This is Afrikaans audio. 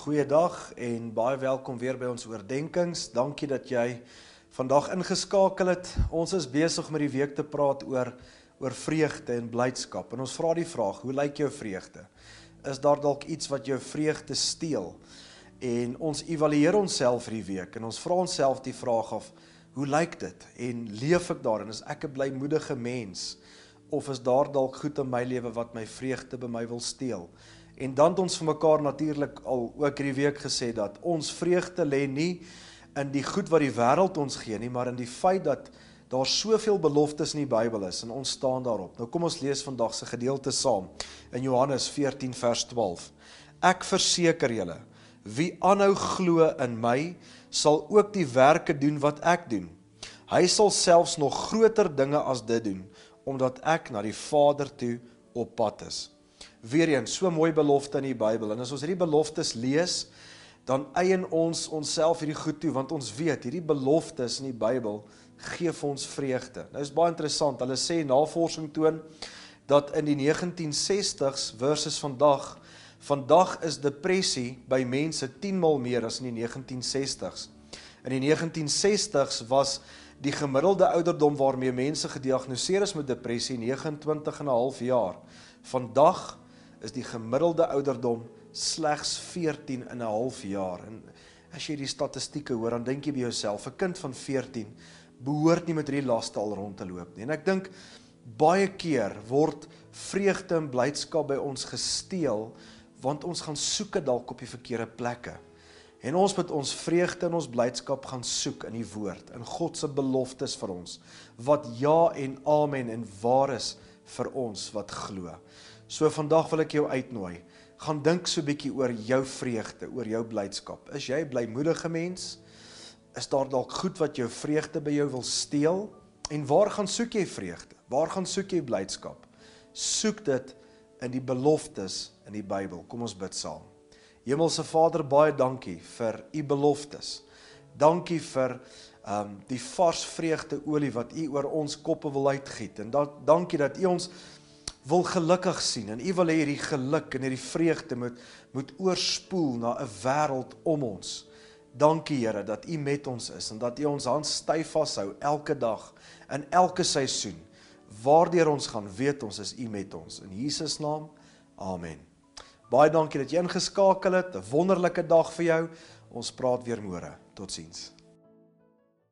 Goeiedag en baie welkom weer by ons oordenkings. Dankie dat jy vandag ingeskakel het. Ons is besig met die week te praat oor vreugde en blydskap. En ons vra die vraag, hoe lyk jou vreugde? Is daar dalk iets wat jou vreugde steel? En ons evalueer onsself die week en ons vra onsself die vraag af, hoe lyk dit? En leef ek daarin? Is ek 'n blymoedige mens? Of is daar dalk goed in my lewe wat my vreugde by my wil steel? En dan het ons vir mekaar natuurlik al ook hierdie week gesê dat ons vreugde lê nie in die goed wat die wêreld ons gee nie, maar in die feit dat daar soveel beloftes in die Bybel is en ons staan daarop. Nou kom ons lees vandag se gedeelte saam in Johannes 14 vers 12. Ek verseker julle, wie aanhou glo in my, sal ook die werke doen wat ek doen. Hy sal selfs nog groter dinge as dit doen, omdat ek na die Vader toe op pad is. Weereens, so mooi belofte in die Bybel, en as ons hierdie beloftes lees, dan eien ons onsself hierdie goed toe, want ons weet, hierdie beloftes in die Bybel gee vir ons vreugde. Nou is baie interessant, hulle sê navorsing toon, dat in die 1960s versus vandag is depressie by mense 10 maal meer as in die 1960s. In die 1960s was die gemiddelde ouderdom waarmee mense gediagnoseer is met depressie 29,5 jaar. Vandag is die gemiddelde ouderdom slegs 14,5 jaar. En as jy die statistieke hoor, dan dink jy by jouself, 'n kind van 14 behoort nie met hierdie laste al rond te loop nie. En ek dink, baie keer word vreugde en blydskap by ons gesteel, want ons gaan soek dalk op die verkeerde plekke. En ons moet ons vreugde en ons blydskap gaan soek in die woord, in God se beloftes vir ons, wat ja en amen en waar is vir ons wat glo. So vandag wil ek jou uitnooi, gaan dink so 'n bietjie oor jou vreugde, oor jou blydskap. Is jy 'n blymoedige mens? Is daar dalk goed wat jou vreugde by jou wil steel? En waar gaan soek jy vreugde? Waar gaan soek jy blydskap? Soek dit in die beloftes in die Bybel. Kom ons bid saam. Hemelse Vader, baie dankie vir u beloftes. Dankie vir die vars vreugde olie wat u oor ons koppe wil uitgiet. En dankie dat u ons wil gelukkig sien. En u wil hê hierdie geluk en hierdie vreugde moet oorspoel na 'n wêreld om ons. Dankie Here dat u met ons is en dat u ons hand styf vashou elke dag in elke seisoen. Waardeur ons gaan, weet ons is u met ons. In Jesus naam, amen. Baie dankie dat jy ingeskakel het, 'n wonderlike dag vir jou. Ons praat weer môre. Totsiens.